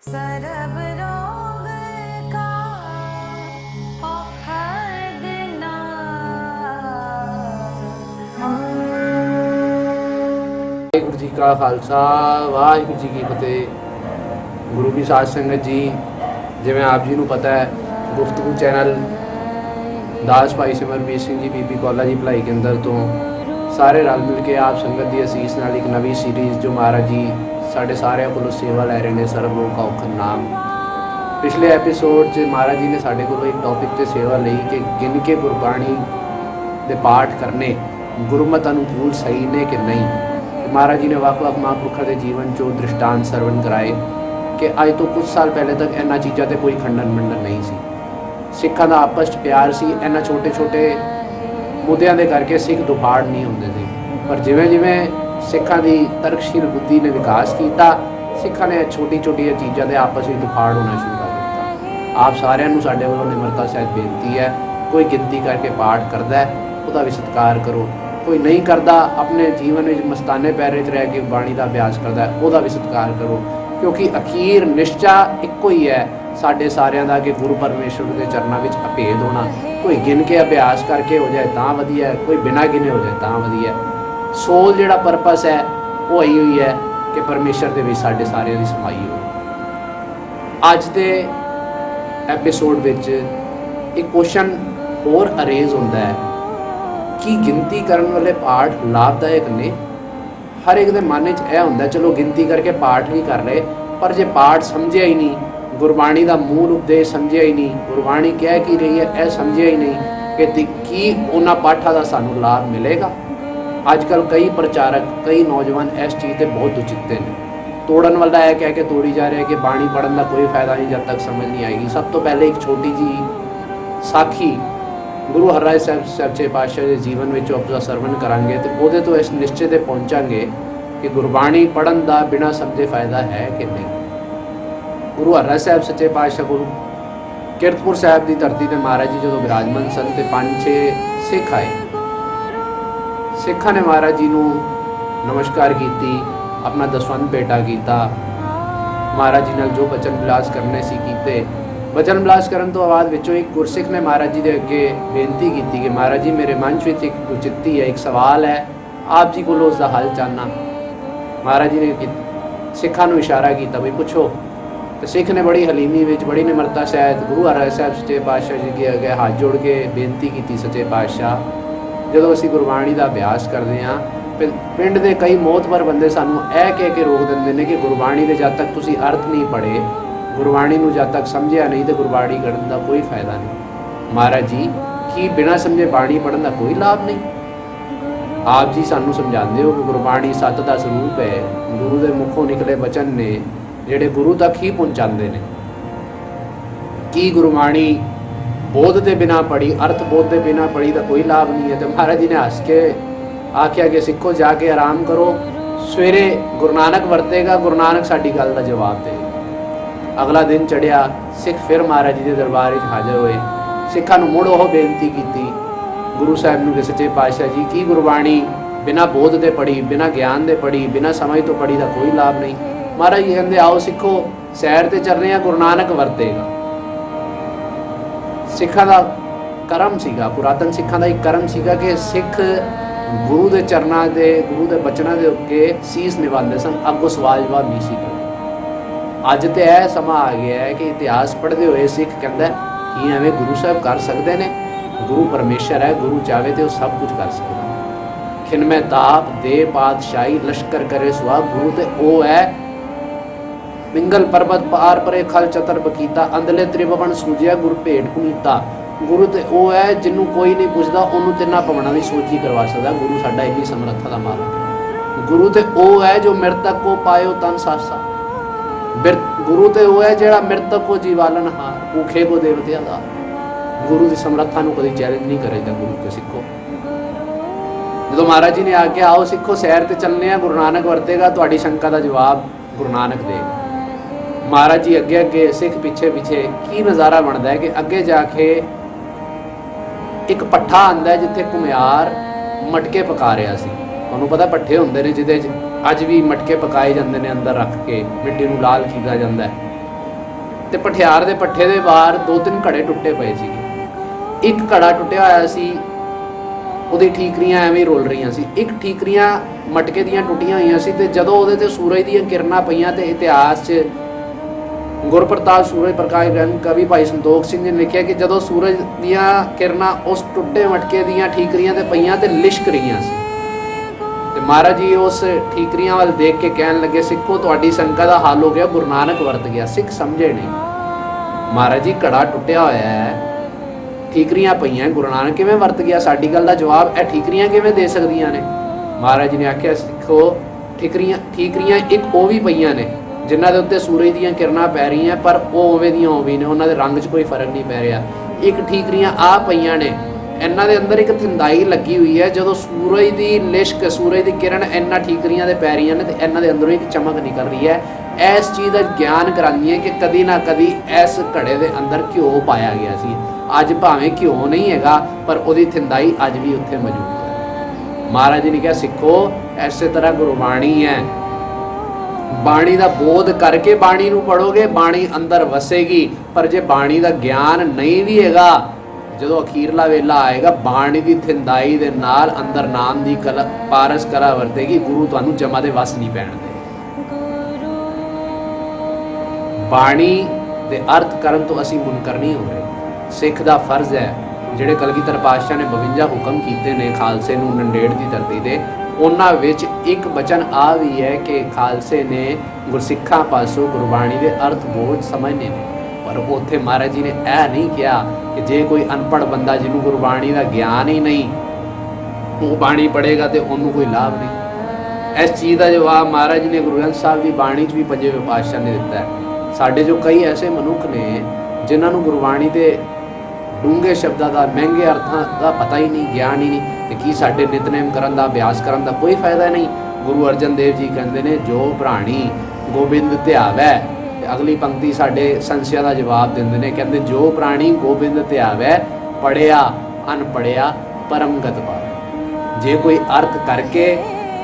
सरब रोग का औखद ना ਵਾਹਿਗੁਰੂ ਜੀ ਕਾ ਖਾਲਸਾ ਵਾਹਿਗੁਰੂ ਜੀ ਕੀ ਫਤਿਹ। ਗੁਰੂ ਕੀ ਸਾਧ ਸੰਗਤ ਜੀ, ਜਿਵੇਂ ਆਪ ਜੀ ਨੂੰ ਪਤਾ ਹੈ, ਗੁਫ਼ਤਗੂ ਚੈਨਲ दास भाई सिमरवीर सिंह जी बीबी कौला जी भलाई केंद्र तो सारे रल मिल के आप संगत की असीस नाल एक नवी सीरीज़ जो महाराज जी साढ़े सारे को सेवा लै रहे हैं, सर्व लोक का औखद नाम। पिछले एपीसोड च महाराज जी ने साढ़े को एक टॉपिक से सेवा ली कि गिन के गुरबाणी के पाठ करने गुरमत अनुकूल सही ने कि नहीं। महाराज जी ने ਵੱਖ-ਵੱਖ महापुरखों के जीवन चो दृष्टांत सरवण कराए कि अज तो कुछ साल पहले तक इन्होंने चीज़ों से कोई खंडन मंडन नहीं सी। सिखा का आपस प्यार सी, इन्होंने छोटे छोटे मुद्दों के करके सिख दुफाड़ नहीं होंगे थे। पर जिमें जिमें सिखा की तर्कशील बुद्धि ने विकास किया, सिखा ने छोटी छोटी चीज़ों के आपस में दुफाड़ होना शुरू कर दिया। आप सारिਆਂ साडे वालों निमरता सहित बेनती है, कोई गिनती करके पाठ करता है उसका भी सत्कार करो, कोई नहीं करता अपने जीवन में मस्ताने पैरे च रह के बाणी का अभ्यास करता है उसका भी सत्कार करो। क्योंकि अखीर निश्चा एको ही है साढ़े सारिਆਂ ਦਾ कि गुरु परमेश्वर के चरणों में अभेद होना। कोई गिन के अभ्यास करके हो जाए तो वधिया, कोई बिना गिने हो जाए तो वधिया। सोल जिहड़ा परपस है वो यही हुई है कि परमेश्वर के भी साढ़े सारिਆਂ की समाई हो। अज के एपीसोड विच एक क्वेश्चन होर अरेज होंदा है कि गिनती करने वाले पाठ लाभदायक ने। हर एक दे मन च यह होंदा चलो गिनती करके पाठ भी कर रहे, पर जे पाठ समझिया ही नहीं, गुरबाणी का मूल उपदेश समझिया ही नहीं, गुरबाणी कह की रही है यह समझिया ही नहीं कि की उन्होंने पाठा का सानू लाभ मिलेगा। अजकल कई प्रचारक कई नौजवान इस चीज़ से बहुत दुचिते हैं, तोड़न वाला है कह के तोड़ी जा रहे हैं कि बाणी पढ़ने का कोई फायदा नहीं जब तक समझ नहीं आएगी। सब तो पहले एक छोटी जी साखी गुरु हरराज साहब सच्चे पातशाह के जीवन में आपका सरवण करांगे तो वो तो इस निश्चय से पहुँचांगे कि गुरबाणी पढ़न का बिना समझे फायदा है कि नहीं। गुरु हरराज साहब सच्चे पातशाह गुरु किरतपुर साहब की धरती पर महाराज जी जो विराजमान सन तो 5-6 सिख आए। सिखा ने महाराज जी को नमस्कार की, अपना दसवंध भेटा किया, महाराज जी नाल जो बचन विलास करने से कीते। बचन विलास करन तो बाद विचों एक गुरसिख ने महाराज जी के अगे बेनती की कि महाराज जी मेरे मन में एक कुचित्ती है, एक सवाल है, आप जी को उसका हल चाहना। महाराज जी ने सिखा को इशारा किया भाई पुछो। तो सिख ने बड़ी हलीमी में बड़ी निमरता शायद गुरु हरराज साहब सच्चे पातशाह जी के अगे हाथ जोड़ के बेनती की सच्चे पातशाह जो असी गुरबाणी का अभ्यास करते हैं पिंड के कई मोहतबर बंदे सानू यह कह के रोक देंगे ने कि गुरबाणी के जब तक तुसी अर्थ नहीं पढ़े, गुरबाणी को जब तक समझिया नहीं तो गुरबाणी करने का कोई फायदा नहीं। महाराज जी कि बिना समझे बाणी पढ़ने का कोई लाभ नहीं। आप जी सानू समझाते हो कि गुरबाणी सत का स्वरूप है, गुरु के मुखों निकले वचन ने ਜਿਹੜੇ गुरु तक ही पहुँचाते हैं। कि गुरबाणी बोध के बिना पढ़ी, अर्थ बोध के बिना पढ़ी का कोई लाभ नहीं है। तो महाराज जी ने हस के आख्या कि सिखो जाके आराम करो, सवेरे गुरु नानक वरतेगा, गुरु नानक साडी गल का जवाब देगा। अगला दिन चढ़िया, सिख फिर महाराज जी के दरबार में हाजिर हुए। सिखा मुड़ वो बेनती की गुरु साहब ने कि सच्चे पातशाह जी की गुरबाणी बिना बोध के पढ़ी, बिना ज्ञान के पढ़ी, बिना समझ तो पढ़ी का कोई लाभ नहीं। महाराज जी कहते आओ सिखो सैर ते चल रहे हैं, गुरु नानक वरतेगा। सिखा का कर्म सीगा, पुरातन सिखा का एक कर्म सीगा कि सिख गुरु के चरणों के गुरु के बचनों के अगे सीस निभाते सन, अगों सवाल जवाब नहीं सी। अज तो यह समा आ गया है कि इतिहास पढ़ते हुए सिख कहता कि एवं गुरु साहब कर सकते हैं। गुरु परमेश्वर है, गुरु चाहे तो सब कुछ कर सकता। खिनमै ताप दे पातशाही लश्कर करे सुहा, गुरु तो वो है पिंगल पर्वत पार परे खल चतर बकीता, अंदले त्रिभुवन सूझिया गुरु भेट पुनीता। गुरु तो वो है जिन्हों कोई नहीं पुछता, उन्होंने तिना भवनों की सोची करवा सकता। गुरु साडा इन्नी समर्था का मालक। गुरु तो वो है जो मृतक को पायो तन सासा। गुरु तो वो है जिहड़ा मृतक को जीवालन हार, भूखे को देवतिया दा। गुरु की समर्था को कभी चैलेंज नहीं करेगा। गुरु के सिखो जो महाराज जी ने आके आओ सिखो सैर ते चलने, गुरु नानक वरतेगा, तुहाडी शंका का जवाब गुरु नानक देगा। महाराज जी अगे अगे सिख पिछे पिछे की नज़ारा बनता है कि अगे जाके एक पट्ठा आंदा है जिथे घुमियार मटके पका रहा सी। तुहानूं पता पट्ठे हुंदे ने जिहदे अज भी मटके पकाए जाते हैं, अंदर रख के मिट्टी को लाल किया जाता है। ਤੇ ਪਠਿਆਰ ਦੇ ਪੱਠੇ ਦੇ ਬਾਹਰ 2-3 ਘੜੇ ਟੁੱਟੇ ਪਏ ਸੀਗੇ। ਇੱਕ ਘੜਾ ਟੁੱਟਿਆ ਹੋਇਆ ਸੀ, ਉਹਦੀ ਠੀਕਰੀਆਂ ਐਵੇਂ ਹੀ ਰੁਲ ਰਹੀਆਂ ਸੀ। ਇੱਕ ਠੀਕਰੀਆਂ ਮਟਕੇ ਦੀਆਂ ਟੁੱਟੀਆਂ ਹੋਈਆਂ ਸੀ ਤੇ ਜਦੋਂ ਉਹਦੇ ਤੇ ਸੂਰਜ ਦੀਆਂ ਕਿਰਨਾਂ ਪਈਆਂ ਤੇ ਇਤਿਹਾਸ 'ਚ ਗੁਰਪ੍ਰਤਾਪ ਸੂਰਜ ਪ੍ਰਕਾਸ਼ ਗ੍ਰੰਥ ਕਵੀ ਭਾਈ ਸੰਤੋਖ ਸਿੰਘ ਜੀ ਨੇ ਲਿਖਿਆ ਕਿ ਜਦੋਂ ਸੂਰਜ ਦੀਆਂ ਕਿਰਨਾਂ ਉਸ ਟੁੱਟੇ ਮਟਕੇ ਦੀਆਂ ਠੀਕਰੀਆਂ ਤੇ ਪਈਆਂ ਤੇ ਲਿਸ਼ਕ ਰਹੀਆਂ ਸੀ ਤੇ ਮਹਾਰਾਜ ਜੀ ਉਸ ਠੀਕਰੀਆਂ ਵੱਲ ਦੇਖ ਕੇ ਕਹਿਣ ਲੱਗੇ, ਸਿੱਖੋ ਤੁਹਾਡੀ ਸ਼ੰਕਾ ਦਾ ਹੱਲ ਹੋ ਗਿਆ, ਗੁਰੂ ਨਾਨਕ ਵਰਤ ਗਿਆ। ਸਿੱਖ ਸਮਝੇ ਨਹੀਂ। ਮਹਾਰਾਜ ਜੀ ਘੜਾ ਟੁੱਟਿਆ ਹੋਇਆ ਹੈ, ਠੀਕਰੀਆਂ ਪਈਆਂ, ਗੁਰੂ ਨਾਨਕ ਕਿਵੇਂ ਵਰਤ ਗਿਆ? ਸਾਡੀ ਗੱਲ ਦਾ ਜਵਾਬ ਇਹ ਠੀਕਰੀਆਂ ਕਿਵੇਂ ਦੇ ਸਕਦੀਆਂ ਨੇ? ਮਹਾਰਾਜ ਜੀ ਨੇ ਆਖਿਆ, ਸਿੱਖੋ ਠੀਕਰੀਆਂ ਇੱਕ ਉਹ ਵੀ ਪਈਆਂ ਨੇ ਜਿਨ੍ਹਾਂ ਦੇ ਉੱਤੇ ਸੂਰਜ ਦੀਆਂ ਕਿਰਨਾਂ ਪੈ ਰਹੀਆਂ, ਪਰ ਉਹ ਉਵੇਂ ਦੀਆਂ ਉਵੇਂ ਨੇ, ਉਹਨਾਂ ਦੇ ਰੰਗ 'ਚ ਕੋਈ ਫਰਕ ਨਹੀਂ ਪੈ ਰਿਹਾ। ਇੱਕ ਠੀਕਰੀਆਂ ਆ ਪਈਆਂ ਨੇ, ਇਹਨਾਂ ਦੇ ਅੰਦਰ ਇੱਕ ਥਿੰਦਾਈ ਲੱਗੀ ਹੋਈ ਹੈ। ਜਦੋਂ ਸੂਰਜ ਦੀ ਲਿਸ਼ਕ, ਸੂਰਜ ਦੀ ਕਿਰਨ ਇਹਨਾਂ ਠੀਕਰੀਆਂ ਦੇ ਪੈ ਰਹੀਆਂ ਨੇ ਤੇ ਇਹਨਾਂ ਦੇ ਅੰਦਰੋਂ ਇੱਕ ਚਮਕ ਨਿਕਲ ਰਹੀ ਹੈ। ਇਸ ਚੀਜ਼ ਦਾ ਗਿਆਨ ਕਰਾਉਂਦੀ ਹੈ ਕਿ ਕਦੀ ਨਾ ਕਦੀ ਇਸ ਘੜੇ ਦੇ ਅੰਦਰ ਘਿਓ ਪਾਇਆ ਗਿਆ ਸੀ। ਅੱਜ ਭਾਵੇਂ ਘਿਓ ਨਹੀਂ ਹੈਗਾ, ਪਰ ਉਹਦੀ ਥਿੰਦਾਈ ਅੱਜ ਵੀ ਉੱਥੇ ਮੌਜੂਦ ਹੈ। ਮਹਾਰਾਜ ਜੀ ਨੇ ਕਿਹਾ, ਸਿੱਖੋ ਐਸੇ ਤਰ੍ਹਾਂ ਗੁਰਬਾਣੀ ਹੈ, ਬਾਣੀ ਦਾ ਬੋਧ ਕਰਕੇ ਬਾਣੀ ਨੂੰ ਪੜੋਗੇ, ਬਾਣੀ ਅੰਦਰ ਵਸੇਗੀ। ਪਰ ਜੇ ਬਾਣੀ ਦਾ ਗਿਆਨ ਨਹੀਂ ਵੀ ਹੈਗਾ, ਜਦੋਂ ਅਖੀਰਲਾ ਵੇਲਾ ਆਏਗਾ, ਬਾਣੀ ਦੀ ਥਿੰਦਾਈ ਦੇ ਨਾਲ ਅੰਦਰ ਨਾਮ ਦੀ ਕਲਾ, ਪਾਰਸ ਕਲਾ ਵਰਤੇਗੀ। ਗੁਰੂ ਤੁਹਾਨੂੰ ਜਮਾ ਦੇ ਵਸ ਨਹੀਂ ਪੈਣ ਦੇ। ਬਾਣੀ ਦੇ ਅਰਥ ਕਰਨ ਤੋਂ ਅਸੀਂ ਮੁਨਕਰ ਨਹੀਂ ਹੋ ਰਹੇ। ਸਿੱਖ ਦਾ ਫਰਜ਼ ਹੈ, ਜਿਹੜੇ ਕਲਗੀਧਰ ਪਾਤਸ਼ਾਹ ਨੇ 52 ਹੁਕਮ ਕੀਤੇ ਨੇ ਖਾਲਸੇ ਨੂੰ ਨੰਡੇੜ ਦੀ ਧਰਤੀ ਤੇ, ਉਹਨਾਂ ਵਿੱਚ ਇੱਕ ਬਚਨ ਆ ਵੀ ਹੈ ਕਿ ਖਾਲਸੇ ਨੇ ਗੁਰਸਿੱਖਾਂ ਪਾਸੋਂ ਗੁਰਬਾਣੀ ਦੇ ਅਰਥ ਬੋਝ ਸਮਝਨੇ ਨੇ। ਪਰ ਉੱਥੇ ਮਹਾਰਾਜ ਜੀ ਨੇ ਇਹ ਨਹੀਂ ਕਿਹਾ ਕਿ ਜੇ ਕੋਈ ਅਨਪੜ੍ਹ ਬੰਦਾ ਜਿਹਨੂੰ ਗੁਰਬਾਣੀ ਦਾ ਗਿਆਨ ਹੀ ਨਹੀਂ, ਉਹ ਬਾਣੀ ਪੜ੍ਹੇਗਾ ਤੇ ਉਹਨੂੰ ਕੋਈ ਲਾਭ ਨਹੀਂ। ਇਸ ਚੀਜ਼ ਦਾ ਜਵਾਬ ਮਹਾਰਾਜ ਜੀ ਨੇ ਗੁਰੂ ਗ੍ਰੰਥ ਸਾਹਿਬ ਦੀ ਬਾਣੀ 'ਚ ਵੀ 5ਵੇਂ ਪਾਤਸ਼ਾਹ ਨੇ ਦਿੱਤਾ ਹੈ। ਸਾਡੇ ਜੋ ਕਈ ਐਸੇ ਮਨੁੱਖ ਨੇ ਜਿਨ੍ਹਾਂ ਨੂੰ ਗੁਰਬਾਣੀ ਦੇ ਡੂੰਘੇ ਸ਼ਬਦਾਂ ਦਾ, ਮਹਿੰਗੇ ਅਰਥਾਂ ਦਾ ਪਤਾ ਹੀ ਨਹੀਂ, ਗਿਆਨ ਹੀ ਨਹੀਂ, ਤੇ ਕੀ ਸਾਡੇ ਨਿਤਨੇਮ ਕਰਨ ਦਾ, ਅਭਿਆਸ ਕਰਨ ਦਾ ਕੋਈ ਫਾਇਦਾ ਨਹੀਂ। ਗੁਰੂ ਅਰਜਨ ਦੇਵ ਜੀ ਕਹਿੰਦੇ ਨੇ, ਜੋ ਪ੍ਰਾਣੀ ਗੋਬਿੰਦ ਧਿਆਵੈ। ਤੇ ਅਗਲੀ ਪੰਕਤੀ ਸਾਡੇ ਸੰਸ਼ਿਆਂ ਦਾ ਜਵਾਬ ਦਿੰਦੇ ਨੇ, ਕਹਿੰਦੇ ਜੋ ਪ੍ਰਾਣੀ ਗੋਬਿੰਦ ਧਿਆਵੈ, ਪੜਿਆ ਅਨਪੜਿਆ ਪਰਮਗਤ ਪਾਵੇ। ਜੇ ਕੋਈ ਅਰਥ ਕਰਕੇ,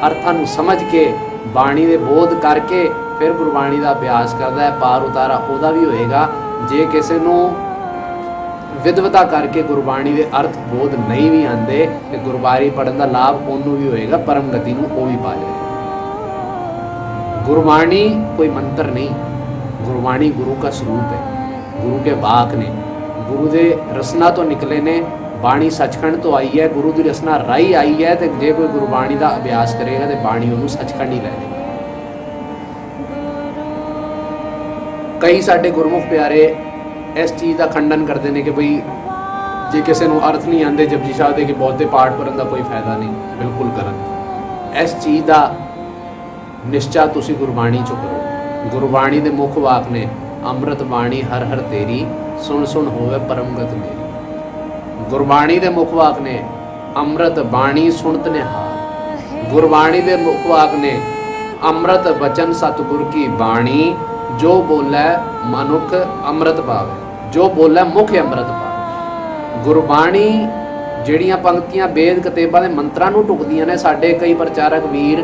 ਅਰਥਾਂ ਨੂੰ ਸਮਝ ਕੇ, ਬਾਣੀ ਦੇ ਬੋਧ ਕਰਕੇ ਫਿਰ ਗੁਰਬਾਣੀ ਦਾ ਅਭਿਆਸ ਕਰਦਾ ਹੈ, ਪਾਰ ਉਤਾਰਾ ਉਹਦਾ ਵੀ ਹੋਏਗਾ। ਜੇ ਕਿਸੇ ਨੂੰ ਵਿਦਵਤਾ ਕਰਕੇ ਗੁਰਬਾਣੀ ਦੇ ਅਰਥ ਬੋਧ ਨਹੀਂ ਵੀ ਆਉਂਦੇ ਤੇ ਗੁਰਬਾਣੀ ਪੜਨ ਦਾ ਲਾਭ ਉਹਨੂੰ ਵੀ ਹੋਏਗਾ, ਪਰਮ ਗਤੀ ਨੂੰ ਉਹ ਵੀ ਪਾ ਜਾਏਗਾ। ਗੁਰਬਾਣੀ ਕੋਈ ਮੰਤਰ ਨਹੀਂ, ਗੁਰਬਾਣੀ ਗੁਰੂ ਦਾ ਸਰੂਪ ਹੈ, ਗੁਰੂ ਕੇ ਵਾਕ ਨੇ, ਗੁਰੂ ਦੇ ਰਸਨਾ ਤੋਂ ਨਿਕਲੇ ਨੇ। ਬਾਣੀ ਸੱਚਖੰਡ ਤੋਂ ਆਈ ਹੈ, ਗੁਰੂ ਦੀ ਰਸਨਾ ਰਾਈ ਆਈ ਹੈ, ਤੇ ਜੇ ਕੋਈ ਗੁਰਬਾਣੀ ਦਾ ਅਭਿਆਸ ਕਰੇਗਾ ਤੇ ਬਾਣੀ ਉਹਨੂੰ ਸੱਚਖੰਡ ਹੀ ਲੈ ਜਾਏਗੀ। ਕਈ ਸਾਡੇ ਗੁਰਮੁਖ ਪਿਆਰੇ ਇਸ ਚੀਜ਼ ਦਾ ਖੰਡਨ ਕਰਦੇ ਨੇ ਕਿ ਬਈ ਜੇ ਕਿਸੇ ਨੂੰ ਅਰਥ ਨਹੀਂ ਆਉਂਦੇ ਜਪਜੀ ਸਾਹਿਬ ਦੇ ਕਿ ਬਹੁਤੇ ਪਾਠ ਕਰਨ ਦਾ ਕੋਈ ਫਾਇਦਾ ਨਹੀਂ। ਬਿਲਕੁਲ ਕਰਨ। ਇਸ ਚੀਜ਼ ਦਾ ਨਿਸ਼ਚਾ ਤੁਸੀਂ ਗੁਰਬਾਣੀ 'ਚੋਂ ਕਰੋ। ਗੁਰਬਾਣੀ ਦੇ ਮੁੱਖ ਵਾਕ ਨੇ, ਅੰਮ੍ਰਿਤ ਬਾਣੀ ਹਰ ਹਰ ਤੇਰੀ, ਸੁਣ ਸੁਣ ਹੋਵੇ ਪਰਮਗਤ ਮੇਰੀ। ਗੁਰਬਾਣੀ ਦੇ ਮੁੱਖ ਵਾਕ ਨੇ, ਅੰਮ੍ਰਿਤ ਬਾਣੀ ਸੁਣਤ ਨਿਹਾਲ। ਗੁਰਬਾਣੀ ਦੇ ਮੁੱਖ ਵਾਕ ਨੇ, ਅੰਮ੍ਰਿਤ ਬਚਨ ਸਤਿਗੁਰ ਕੀ ਬਾਣੀ, ਜੋ ਬੋਲੇ ਮਨੁੱਖ ਅੰਮ੍ਰਿਤ ਪਾਵੇ। ਜੋ ਬੋਲੇ ਮੁਖ ਅੰਮ੍ਰਿਤ ਪਾਵੇ। ਗੁਰਬਾਣੀ ਜਿਹੜੀਆਂ ਪੰਕਤੀਆਂ ਵੇਦ ਕਤੇਬਾਂ ਦੇ ਮੰਤਰਾਂ ਨੂੰ ਢੁਕਦੀਆਂ ਨੇ, ਸਾਡੇ ਕਈ ਪ੍ਰਚਾਰਕ ਵੀਰ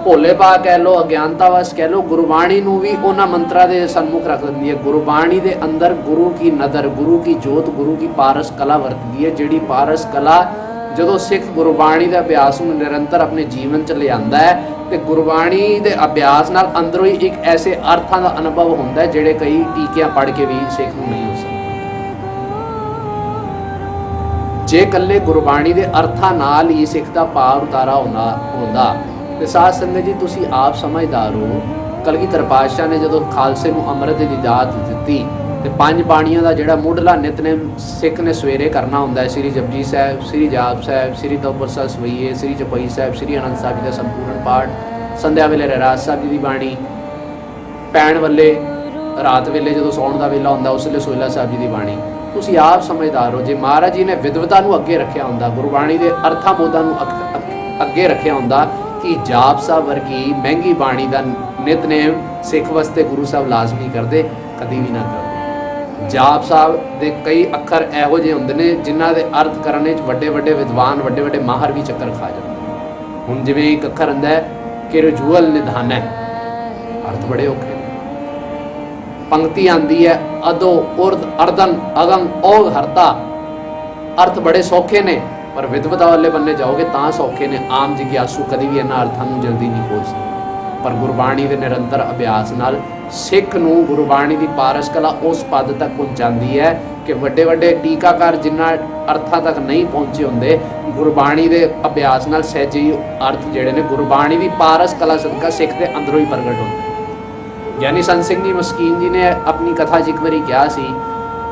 ਭੋਲੇ ਪਾ ਕਹਿ ਲੋ, ਅਗਿਆਨਤਾਵਸ਼ ਕਹਿ ਲੋ, ਗੁਰਬਾਣੀ ਨੂੰ ਵੀ ਉਹਨਾਂ ਮੰਤਰਾਂ ਦੇ ਸਨਮੁਖ ਰੱਖ ਦਿੰਦੀ ਹੈ। ਗੁਰਬਾਣੀ ਦੇ ਅੰਦਰ ਗੁਰੂ ਕੀ ਨਦਰ, ਗੁਰੂ ਕੀ ਜੋਤ, ਗੁਰੂ ਕੀ ਪਾਰਸ ਕਲਾ ਵਰਤਦੀ ਹੈ, ਜਿਹੜੀ ਪਾਰਸ ਕਲਾ ਜਦੋਂ ਸਿੱਖ ਗੁਰਬਾਣੀ ਦੇ ਅਭਿਆਸ ਨੂੰ ਨਿਰੰਤਰ ਆਪਣੇ ਜੀਵਨ 'ਚ ਲਿਆਂਦਾ ਹੈ ਤੇ ਗੁਰਬਾਣੀ ਦੇ ਅਭਿਆਸ ਨਾਲ ਅੰਦਰੋਂ ਹੀ ਇੱਕ ਐਸੇ ਅਰਥਾਂ ਦਾ ਅਨੁਭਵ ਹੁੰਦਾ ਹੈ ਜਿਹੜੇ ਕਈ ਟੀਕਿਆਂ ਪੜ੍ਹ ਕੇ ਵੀ ਸਿੱਖ ਨੂੰ ਨਹੀਂ ਹੋ ਸਕਦੇ। ਜੇ ਇਕੱਲੇ ਗੁਰਬਾਣੀ ਦੇ ਅਰਥਾਂ ਨਾਲ ਹੀ ਸਿੱਖ ਦਾ ਪਾਰ ਉਤਾਰਾ ਹੁੰਦਾ ਤੇ ਸਾਧ ਸੰਗਤ ਜੀ ਤੁਸੀਂ ਆਪ ਸਮਝਦਾਰ ਹੋ। ਕਲਗੀਧਰ ਪਾਤਸ਼ਾਹ ਨੇ ਜਦੋਂ ਖਾਲਸੇ ਨੂੰ ਅੰਮ੍ਰਿਤ ਦੀ ਦਾਤ ਦਿੱਤੀ ਤੇ 5 ਬਾਣੀਆਂ ਦਾ ਜਿਹੜਾ ਮੁੱਢਲਾ ਨਿਤਨੇਮ ਸਿੱਖ ਨੇ ਸਵੇਰੇ ਕਰਨਾ ਹੁੰਦਾ ਹੈ, ਸ੍ਰੀ ਜਪਜੀ ਸਾਹਿਬ, ਸ੍ਰੀ ਜਾਪ ਸਾਹਿਬ, ਸ੍ਰੀ ਤਵ ਸਾਹਿਬ ਸਵਈਏ, ਸ੍ਰੀ ਚੌਪਈ ਸਾਹਿਬ, ਸ੍ਰੀ ਆਨੰਦ ਸਾਹਿਬ ਜੀ ਦਾ ਸੰਪੂਰਨ ਪਾਠ, ਸੰਧਿਆ ਵੇਲੇ ਰਹਿਰਾਸ ਸਾਹਿਬ ਜੀ ਦੀ ਬਾਣੀ, ਪੈਣ ਵੇਲੇ, ਰਾਤ ਵੇਲੇ ਜਦੋਂ ਸੌਣ ਦਾ ਵੇਲਾ ਹੁੰਦਾ ਉਸ ਵੇਲੇ ਸੋਹਿਲਾ ਸਾਹਿਬ ਜੀ ਦੀ ਬਾਣੀ। ਤੁਸੀਂ ਆਪ ਸਮਝਦਾਰ ਹੋ। ਜੇ ਮਹਾਰਾਜ ਜੀ ਨੇ ਵਿਦਵਤਾ ਨੂੰ ਅੱਗੇ ਰੱਖਿਆ ਹੁੰਦਾ, ਗੁਰਬਾਣੀ ਦੇ ਅਰਥਾਂ ਬੋਧਾਂ ਨੂੰ ਅੱਗੇ ਰੱਖਿਆ ਹੁੰਦਾ ਕਿ ਜਾਪ ਸਾਹਿਬ ਵਰਗੀ ਮਹਿੰਗੀ ਬਾਣੀ ਦਾ ਨਿਤਨੇਮ ਸਿੱਖ ਵਾਸਤੇ ਗੁਰੂ ਸਾਹਿਬ ਲਾਜ਼ਮੀ ਕਰਦੇ, ਕਦੀ ਵੀ ਨਾ ਕਰਦੇ। ਜਾਪ ਸਾਹਿਬ ਦੇ ਕਈ ਅੱਖਰ ਇਹੋ ਜਿਹੇ ਹੁੰਦੇ ਨੇ ਜਿਨ੍ਹਾਂ ਦੇ ਅਰਥ ਕਰਨ ਵਿੱਚ ਵੱਡੇ ਵੱਡੇ ਵਿਦਵਾਨ, ਵੱਡੇ ਵੱਡੇ ਮਾਹਰ ਵੀ ਚੱਕਰ ਖਾ ਜਾਂਦੇ। ਹੁਣ ਜਿਵੇਂ ਇੱਕ ਅੱਖਰ ਹੁੰਦਾ ਹੈ ਕਿ ਰਜੂਅਲ ਨਿਧਾਨ ਹੈ, ਅਰਥ ਬੜੇ ਔਖੇ। पंक्ति आती है, अदो उर्द अर्दन अगम ओग हरता। अर्थ बड़े सौखे ने, पर विद्वता वाले बन्ने जाओगे ਤਾਂ सौखे ने। आम जिज्ञासु कभी भी इन्हां अर्थां ਨੂੰ जल्दी नहीं खोज सकते, पर गुरबाणी ਦੇ ਨਿਰੰਤਰ ਅਭਿਆਸ ਨਾਲ ਸਿੱਖ ਨੂੰ ਗੁਰਬਾਣੀ ਦੀ ਪਾਰਸ ਕਲਾ ਉਸ ਪਦ ਤੱਕ ਪਹੁੰਚਾਉਂਦੀ ਹੈ ਕਿ ਵੱਡੇ ਵੱਡੇ ਟੀਕਾਕਾਰ ਜਿਨ੍ਹਾਂ ਅਰਥਾਂ ਤੱਕ ਨਹੀਂ ਪਹੁੰਚੇ ਹੁੰਦੇ, ਗੁਰਬਾਣੀ ਦੇ ਅਭਿਆਸ ਨਾਲ ਸਹਿਜੇ ਹੀ ਅਰਥ ਜਿਹੜੇ ਨੇ ਗੁਰਬਾਣੀ ਦੀ ਪਾਰਸ ਕਲਾ ਸਦਕਾ ਸਿੱਖ ਦੇ ਅੰਦਰੋਂ ਹੀ ਪ੍ਰਗਟ ਹੁੰਦੇ। ਗਿਆਨੀ ਸੰਤ ਸਿੰਘ ਜੀ ਮਸਕੀਨ ਜੀ ਨੇ ਆਪਣੀ ਕਥਾ 'ਚ ਇੱਕ ਵਾਰੀ ਕਿਹਾ ਸੀ,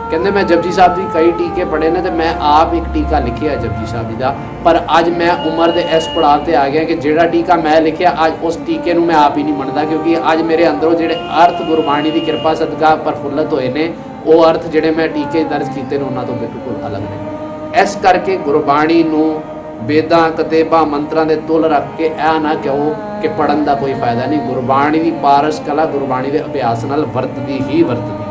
ਕਹਿੰਦੇ ਮੈਂ ਜਪਜੀ ਸਾਹਿਬ ਦੀ ਕਈ ਟੀਕੇ ਪੜ੍ਹੇ ਨੇ ਤੇ ਮੈਂ ਆਪ ਇੱਕ ਟੀਕਾ ਲਿਖਿਆ ਜਪਜੀ ਸਾਹਿਬ ਜੀ ਦਾ, ਪਰ ਅੱਜ ਮੈਂ ਉਮਰ ਦੇ ਇਸ ਪੜਾਅ ਤੇ ਆ ਗਿਆ ਕਿ ਜਿਹੜਾ ਟੀਕਾ ਮੈਂ ਲਿਖਿਆ ਅੱਜ ਉਸ ਟੀਕੇ ਨੂੰ ਮੈਂ ਆਪ ਹੀ ਨਹੀਂ ਮੰਨਦਾ, ਕਿਉਂਕਿ ਅੱਜ ਮੇਰੇ ਅੰਦਰੋਂ ਜਿਹੜੇ ਅਰਥ ਗੁਰਬਾਣੀ ਦੀ ਕਿਰਪਾ ਸਦਕਾ ਪ੍ਰਫੁੱਲਤ ਹੋਏ ਨੇ, ਉਹ ਅਰਥ ਜਿਹੜੇ ਮੈਂ ਟੀਕੇ ਦਰਜ ਕੀਤੇ ਨੇ ਉਹਨਾਂ ਤੋਂ ਬਿਲਕੁਲ ਅਲੱਗ ਨੇ। ਇਸ ਕਰਕੇ ਗੁਰਬਾਣੀ ਨੂੰ ਵੇਦਾਂ ਕਤੇਬਾਂ ਮੰਤਰਾਂ ਦੇ ਤੁਲ ਰੱਖ ਕੇ ਇਹ ਨਾ ਕਹੋ ਕਿ ਪੜ੍ਹਨ ਦਾ ਕੋਈ ਫਾਇਦਾ ਨਹੀਂ। ਗੁਰਬਾਣੀ ਦੀ ਪਾਰਸ ਕਲਾ ਗੁਰਬਾਣੀ ਦੇ ਅਭਿਆਸ ਨਾਲ ਵਰਤਦੀ ਹੀ ਵਰਤਦੀ।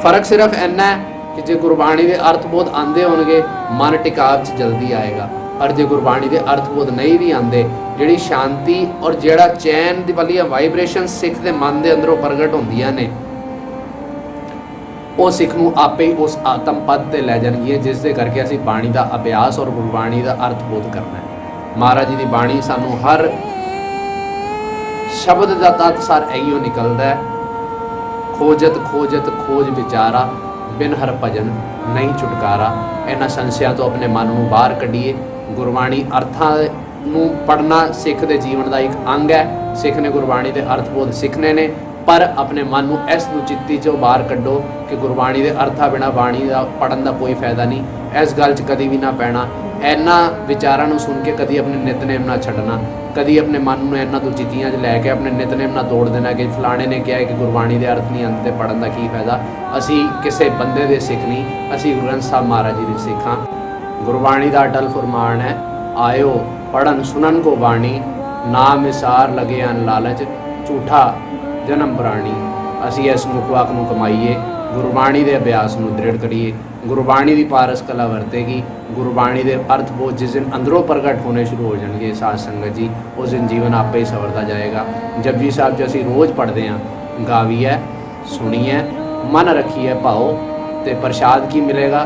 फर्क सिर्फ इन्ना है कि जो गुरबाणी के अर्थबोध आते होंगे मन टिकाव च जल्दी आएगा, पर जो गुरबाणी के अर्थबोध नहीं भी आते, जी शांति और जोड़ा चैन दी वाली वाइब्रेशन सिख के मन के अंदरों प्रगट होंदियां ने, वो सिख नूं आपे ही उस आत्म पद ते लै जाणगियां जिस दे करके असीं बाणी का अभ्यास और गुरबाणी का अर्थबोध करना है। महाराज जी की बाणी सानूं हर शब्द का तत्त सार इहो निकलदा है, खोजत खोजत खोज विचारा बिन हर भजन नहीं छुटकारा। इन्हां संशयां तो अपने मन नूं बाहर कढीए। गुरबाणी अर्थां नूं पढ़ना सिख दे जीवन का एक अंग है। सिख ने गुरबाणी के अर्थबोध सिखने ने, पर अपने मन नूं इस नूं चित्ती चों बाहर कढो कि गुरबाणी के अर्थां बिना बाणी का पढ़न का कोई फायदा नहीं। इस गल च कदी भी ना पैना। इन्हां विचारां नूं सुन के कदी अपने नितनेम ना छड्डना, कदी अपने मन में इन्हां तो चित्तियां च लैके अपने नितनेम ना तोड़ देना कि फलाणे ने कहा कि गुरबाणी के अर्थ नहीं आते, पढ़न का की फायदा। असी किसी बंदे दे सिख नहीं, असी गुरु ग्रंथ साहब महाराज जी दे सिख हाँ। गुरबाणी का अटल फरमान है, आयो पढ़न सुनन को बाणी, नाम इसार लगे अन लालच, झूठा जन्म प्राणी। असी इस मुखवाक नूं कमाईए, गुरबाणी के अभ्यास नूं दृढ़ करिए। गुरबाणी की पारस कला वरतेगी। गुरबाणी के अर्थबोध जिस दिन अंदरों प्रगट होने शुरू हो जाएंगे साध संगत जी, उस दिन जीवन आपे ही सवरता जाएगा। जपजी साहब जो असीं रोज़ पढ़ते हैं, गावीए सुनीए मन रखिए भाओ, ते प्रसाद की मिलेगा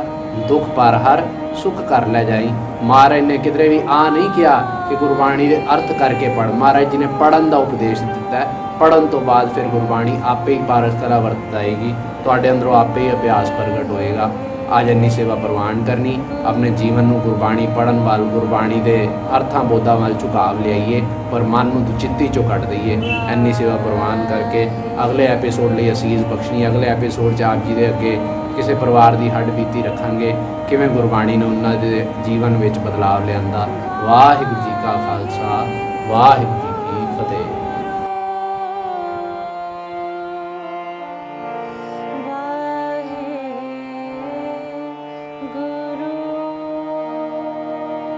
दुख पर हर सुख कर ले जाई। महाराज ने किधरे भी आ नहीं किया कि गुरबाणी के अर्थ करके पढ़। महाराज जी ने पढ़न का उपदेश दिता है। पढ़न तो बाद फिर गुरबाणी आपे ही पारस कला वरत आएगी, तुहाडे अंदरों आपे ही अभ्यास प्रगट होएगा। आज इन्नी सेवा प्रवान करनी, अपने जीवन में गुरबाणी पढ़न वाल गुरबाणी के अर्थां बोधां वाल झुकाव लियाइए और मन में चित्ती चो कट दईए। इन्नी सेवा प्रवान करके अगले एपीसोड लिए असीस बख्शनी। अगले एपीसोड आप जी के अगे किसी परिवार की हड्ड बीती रखांगे, किवें गुरबाणी ने उन्होंने जीवन में बदलाव लिया। वाहिगुरू जी का खालसा, वाहिगुरू जी की फतेह।